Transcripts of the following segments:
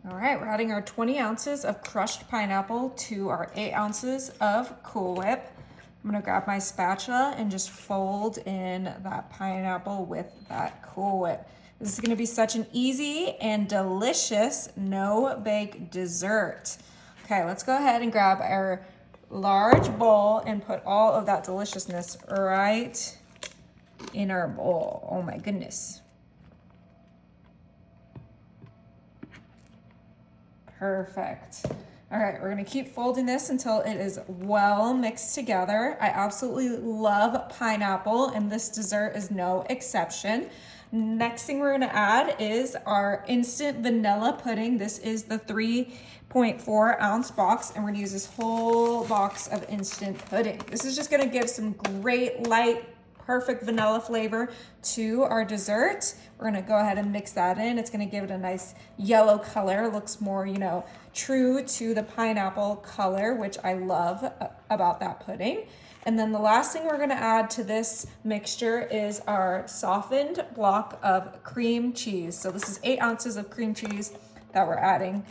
All right, we're adding our 20 ounces of crushed pineapple to our 8 ounces of Cool Whip. I'm gonna grab my spatula and just fold in that pineapple with that Cool Whip. This is gonna be such an easy and delicious no-bake dessert. Okay, let's go ahead and grab our large bowl and put all of that deliciousness right in our bowl. Oh my goodness. Perfect. All right, we're gonna keep folding this until it is well mixed together. I absolutely love pineapple, and this dessert is no exception. Next thing we're gonna add is our instant vanilla pudding. This is the 3.4 ounce box, and we're gonna use this whole box of instant pudding. This is just gonna give some great light, perfect vanilla flavor to our dessert. We're gonna go ahead and mix that in. It's gonna give it a nice yellow color. It looks more, true to the pineapple color, which I love about that pudding. And then the last thing we're gonna add to this mixture is our softened block of cream cheese. So this is 8 ounces of cream cheese that we're adding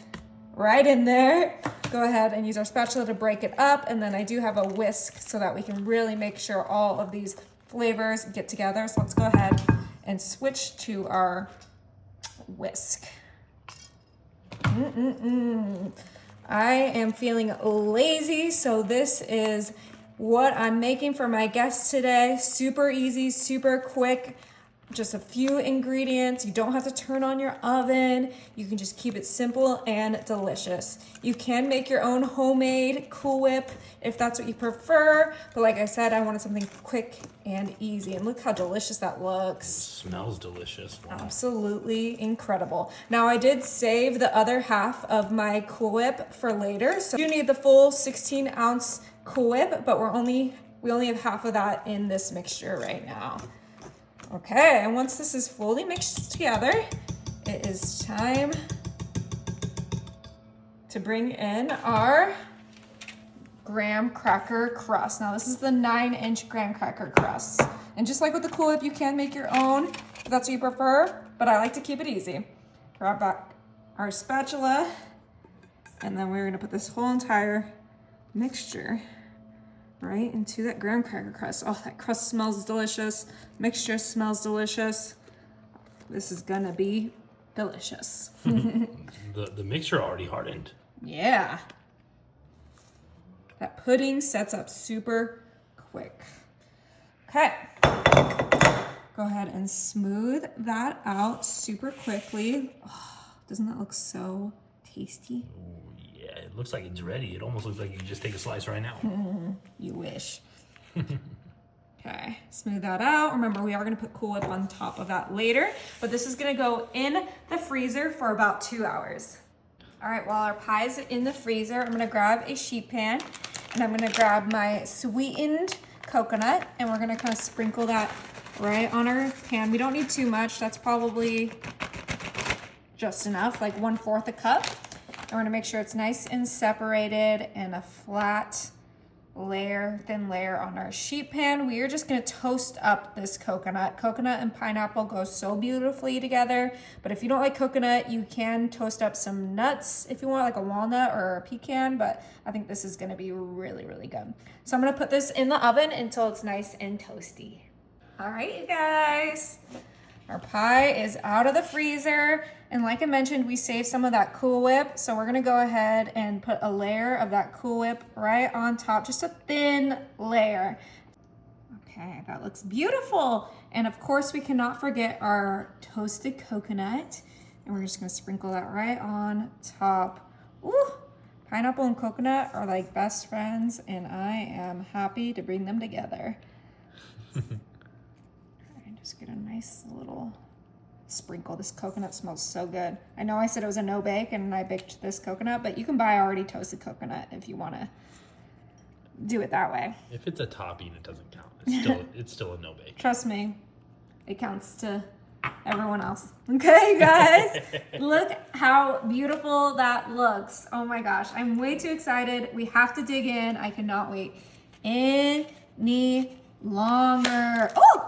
right in there. Go ahead and use our spatula to break it up. And then I do have a whisk so that we can really make sure all of these flavors get together. So let's go ahead and switch to our whisk. I am feeling lazy, so this is what I'm making for my guests today. Super easy, super quick. Just a few ingredients. You don't have to turn on your oven. You can just keep it simple and delicious. You can make your own homemade Cool Whip if that's what you prefer. But like I said, I wanted something quick and easy. And look how delicious that looks. It smells delicious. Wow. Absolutely incredible. Now I did save the other half of my Cool Whip for later. So you need the full 16 ounce Cool Whip, but we only have half of that in this mixture right now. Okay, and once this is fully mixed together, it is time to bring in our graham cracker crust. Now this is the 9-inch graham cracker crust. And just like with the Cool Whip, you can make your own if that's what you prefer, but I like to keep it easy. Grab back our spatula, and then we're gonna put this whole entire mixture right into that graham cracker crust. Oh, that crust smells delicious. Mixture smells delicious. This is gonna be delicious. The mixture already hardened. Yeah. That pudding sets up super quick. Okay. Go ahead and smooth that out super quickly. Oh, doesn't that look so tasty? Yeah, it looks like it's ready. It almost looks like you can just take a slice right now. You wish. Okay, smooth that out. Remember, we are gonna put Cool Whip on top of that later, but this is gonna go in the freezer for about 2 hours. All right, while our pie is in the freezer, I'm gonna grab a sheet pan and I'm gonna grab my sweetened coconut and we're gonna kind of sprinkle that right on our pan. We don't need too much. That's probably just enough, like 1/4 a cup. And we're gonna make sure it's nice and separated and a flat layer, thin layer on our sheet pan. We are just gonna toast up this coconut. Coconut and pineapple go so beautifully together, but if you don't like coconut, you can toast up some nuts if you want, like a walnut or a pecan, but I think this is gonna be really, really good. So I'm gonna put this in the oven until it's nice and toasty. All right, you guys. Our pie is out of the freezer, and like I mentioned, we saved some of that Cool Whip, so we're gonna go ahead and put a layer of that Cool Whip right on top, just a thin layer. Okay, that looks beautiful. And of course, we cannot forget our toasted coconut, and we're just gonna sprinkle that right on top. Ooh, pineapple and coconut are like best friends, and I am happy to bring them together. Just get a nice little sprinkle. This coconut smells so good. I know I said it was a no bake and I baked this coconut, but you can buy already toasted coconut if you want to do it that way. If it's a topping, it doesn't count. It's still a no bake. Trust me, it counts to everyone else. Okay, guys, look how beautiful that looks. Oh my gosh, I'm way too excited. We have to dig in. I cannot wait any longer. Oh!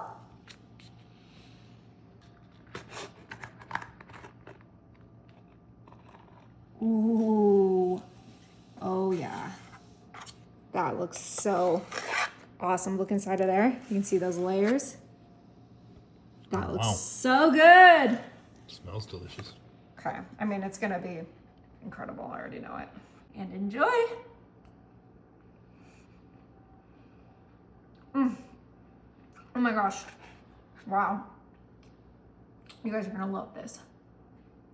Yeah. That looks so awesome. Look inside of there. You can see those layers. That looks Wow. so good. Smells delicious. Okay. I mean, it's going to be incredible. I already know it. And enjoy. Oh my gosh. Wow. You guys are going to love this.